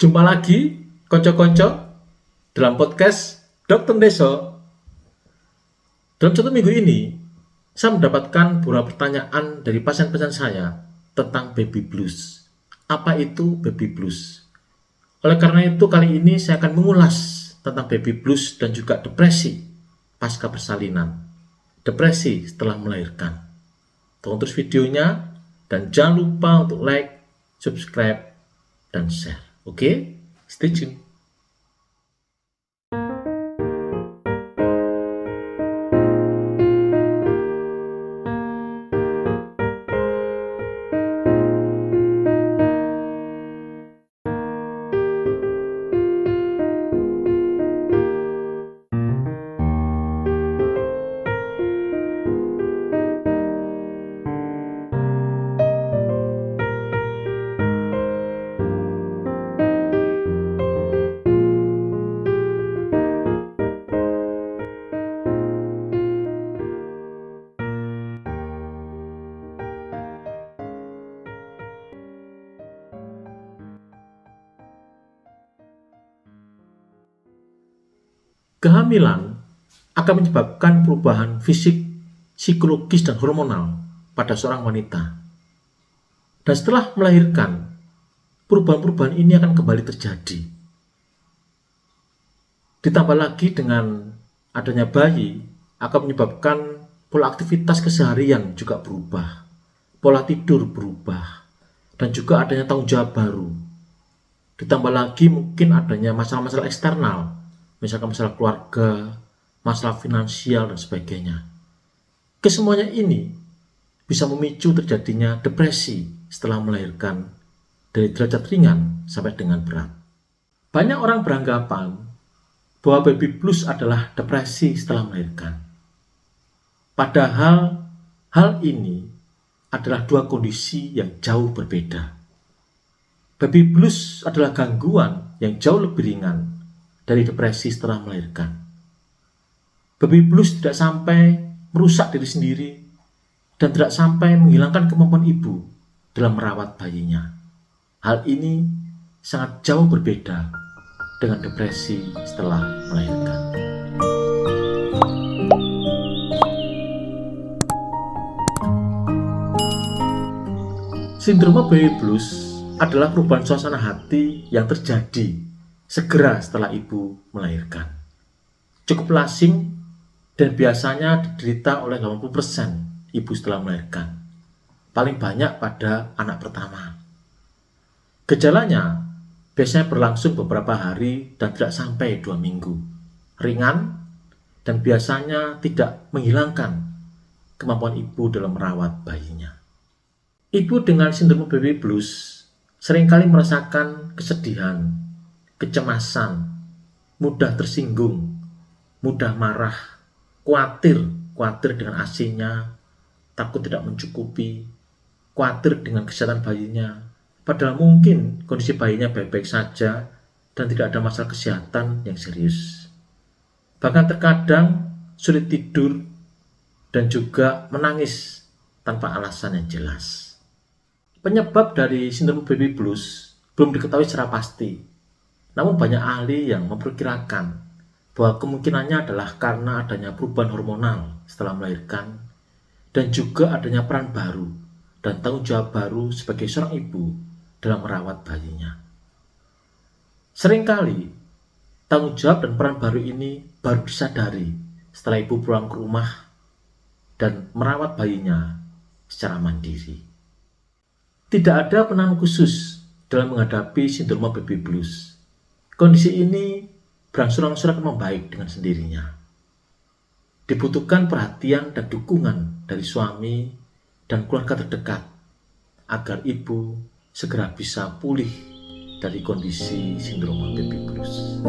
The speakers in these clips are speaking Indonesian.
Jumpa lagi, konco-konco, dalam podcast Dokter Deso. Dalam satu minggu ini, saya mendapatkan beberapa pertanyaan dari pasien-pasien saya tentang baby blues. Apa itu baby blues? Oleh karena itu, kali ini saya akan mengulas tentang baby blues dan juga depresi pasca persalinan, depresi setelah melahirkan. Tonton terus videonya, dan jangan lupa untuk like, subscribe, dan share. Oke? Stay tune. Kehamilan akan menyebabkan perubahan fisik, psikologis, dan hormonal pada seorang wanita. Dan setelah melahirkan, perubahan-perubahan ini akan kembali terjadi. Ditambah lagi dengan adanya bayi akan menyebabkan pola aktivitas keseharian juga berubah, pola tidur berubah, dan juga adanya tanggung jawab baru. Ditambah lagi mungkin adanya masalah-masalah eksternal, misalkan masalah keluarga, masalah finansial, dan sebagainya. Kesemuanya ini bisa memicu terjadinya depresi setelah melahirkan, dari derajat ringan sampai dengan berat. Banyak orang beranggapan bahwa baby blues adalah depresi setelah melahirkan. Padahal hal ini adalah dua kondisi yang jauh berbeda. Baby blues adalah gangguan yang jauh lebih ringan dari depresi setelah melahirkan. Baby blues tidak sampai merusak diri sendiri dan tidak sampai menghilangkan kemampuan ibu dalam merawat bayinya. Hal ini sangat jauh berbeda dengan depresi setelah melahirkan. Sindrom baby blues adalah perubahan suasana hati yang terjadi segera setelah ibu melahirkan. Cukup lazim dan biasanya diderita oleh 80% ibu setelah melahirkan. Paling banyak pada anak pertama. Gejalanya biasanya berlangsung beberapa hari dan tidak sampai 2 minggu. Ringan dan biasanya tidak menghilangkan kemampuan ibu dalam merawat bayinya. Ibu dengan sindrom baby blues seringkali merasakan kesedihan, kecemasan, mudah tersinggung, mudah marah, khawatir dengan ASINya, takut tidak mencukupi, khawatir dengan kesehatan bayinya, padahal mungkin kondisi bayinya baik-baik saja dan tidak ada masalah kesehatan yang serius. Bahkan terkadang sulit tidur dan juga menangis tanpa alasan yang jelas. Penyebab dari sindrom baby blues belum diketahui secara pasti. Namun banyak ahli yang memperkirakan bahwa kemungkinannya adalah karena adanya perubahan hormonal setelah melahirkan dan juga adanya peran baru dan tanggung jawab baru sebagai seorang ibu dalam merawat bayinya. Seringkali tanggung jawab dan peran baru ini baru disadari setelah ibu pulang ke rumah dan merawat bayinya secara mandiri. Tidak ada penanganan khusus dalam menghadapi sindrom baby blues. Kondisi ini berangsur-angsur akan membaik dengan sendirinya. Dibutuhkan perhatian dan dukungan dari suami dan keluarga terdekat agar ibu segera bisa pulih dari kondisi sindrom baby blues.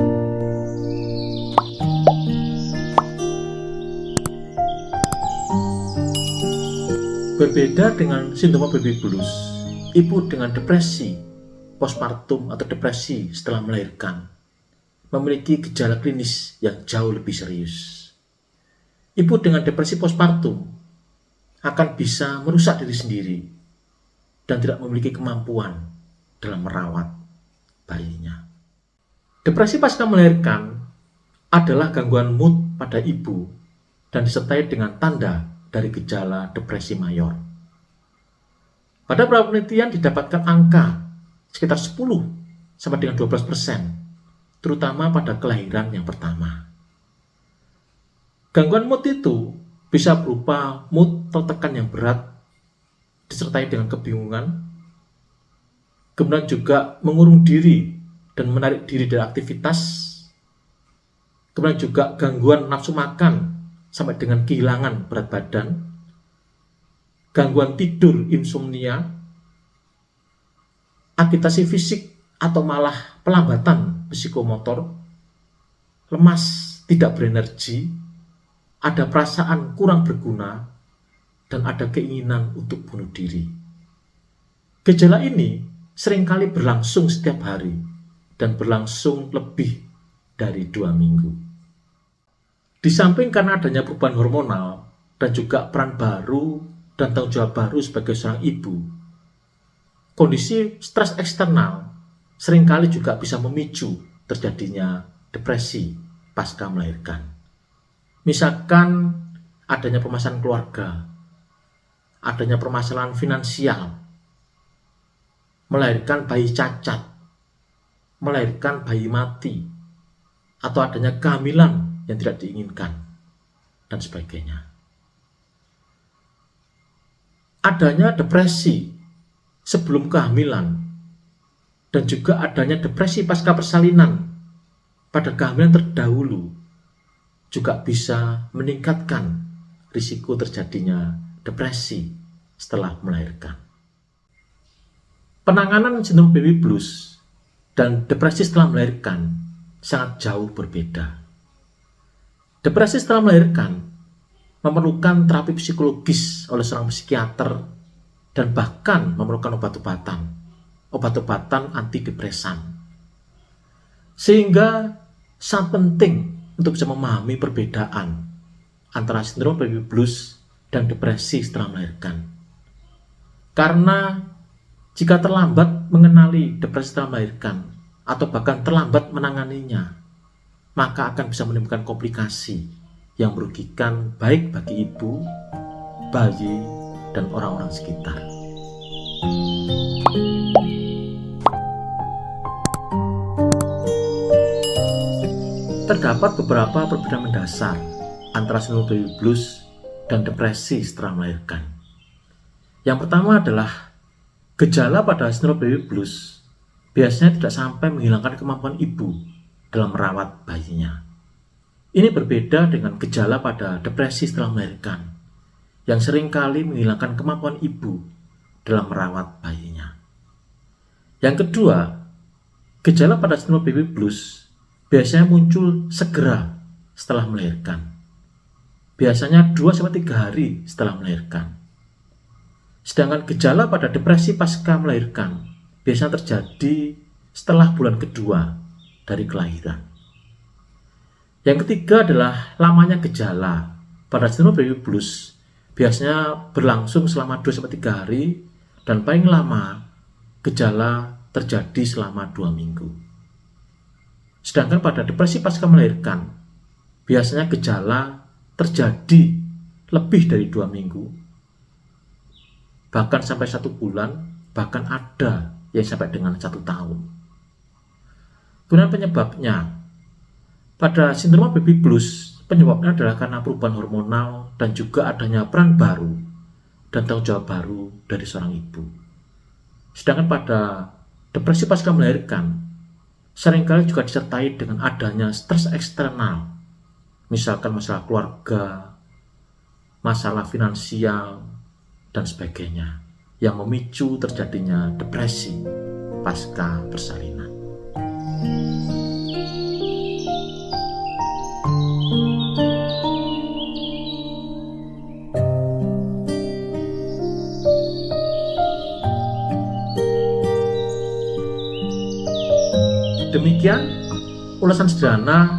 Berbeda dengan sindrom baby blues, ibu dengan depresi postpartum atau depresi setelah melahirkan memiliki gejala klinis yang jauh lebih serius. Ibu dengan depresi postpartum akan bisa merusak diri sendiri dan tidak memiliki kemampuan dalam merawat bayinya. Depresi pasca melahirkan adalah gangguan mood pada ibu dan disertai dengan tanda dari gejala depresi mayor. Pada beberapa penelitian didapatkan angka sekitar 10 sampai dengan 12%, terutama pada kelahiran yang pertama. Gangguan mood itu bisa berupa mood tertekan yang berat disertai dengan kebingungan, kemudian juga mengurung diri dan menarik diri dari aktivitas, kemudian juga gangguan nafsu makan sampai dengan kehilangan berat badan, gangguan tidur insomnia, agitasi fisik atau malah pelambatan psikomotor, lemas, tidak berenergi, ada perasaan kurang berguna, dan ada keinginan untuk bunuh diri. Gejala ini seringkali berlangsung setiap hari dan berlangsung lebih dari 2 minggu. Di samping karena adanya perubahan hormonal dan juga peran baru dan tanggung jawab baru sebagai seorang ibu, kondisi stres eksternal seringkali juga bisa memicu terjadinya depresi pasca melahirkan. Misalkan adanya permasalahan keluarga, adanya permasalahan finansial, melahirkan bayi cacat, melahirkan bayi mati, atau adanya kehamilan yang tidak diinginkan, dan sebagainya. Adanya depresi sebelum kehamilan dan juga adanya depresi pasca persalinan pada kehamilan terdahulu juga bisa meningkatkan risiko terjadinya depresi setelah melahirkan. Penanganan sindrom baby blues dan depresi setelah melahirkan sangat jauh berbeda. Depresi setelah melahirkan memerlukan terapi psikologis oleh seorang psikiater dan bahkan memerlukan obat-obatan antidepresan. Sehingga sangat penting untuk bisa memahami perbedaan antara sindrom baby blues dan depresi setelah melahirkan. Karena jika terlambat mengenali depresi setelah melahirkan atau bahkan terlambat menanganinya, maka akan bisa menimbulkan komplikasi yang merugikan baik bagi ibu, bayi, dan orang-orang sekitar. Terdapat beberapa perbedaan mendasar antara sindrom baby blues dan depresi setelah melahirkan. Yang pertama adalah gejala pada sindrom baby blues biasanya tidak sampai menghilangkan kemampuan ibu dalam merawat bayinya. Ini berbeda dengan gejala pada depresi setelah melahirkan, yang seringkali menghilangkan kemampuan ibu dalam merawat bayinya. Yang kedua, gejala pada sindrom baby blues biasanya muncul segera setelah melahirkan. Biasanya 2-3 hari setelah melahirkan. Sedangkan gejala pada depresi pasca melahirkan biasanya terjadi setelah bulan kedua dari kelahiran. Yang ketiga adalah lamanya gejala pada sindrom baby blues biasanya berlangsung selama 2-3 hari dan paling lama gejala terjadi selama 2 minggu. Sedangkan pada depresi pasca melahirkan biasanya gejala terjadi lebih dari 2 minggu, bahkan sampai 1 bulan, bahkan ada yang sampai dengan 1 tahun. Kemudian penyebabnya, pada sindrom baby blues, penyebabnya adalah karena perubahan hormonal dan juga adanya peran baru dan tanggung jawab baru dari seorang ibu. Sedangkan pada depresi pasca melahirkan, seringkali juga disertai dengan adanya stres eksternal, misalkan masalah keluarga, masalah finansial, dan sebagainya, yang memicu terjadinya depresi pasca persalinan. Demikian ulasan sederhana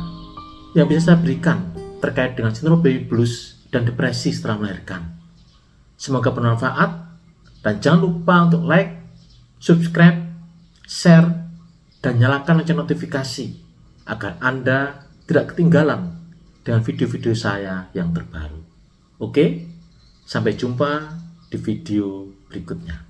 yang bisa saya berikan terkait dengan sindrom baby blues dan depresi setelah melahirkan. Semoga bermanfaat dan jangan lupa untuk like, subscribe, share, dan nyalakan lonceng notifikasi agar Anda tidak ketinggalan dengan video-video saya yang terbaru. Oke, sampai jumpa di video berikutnya.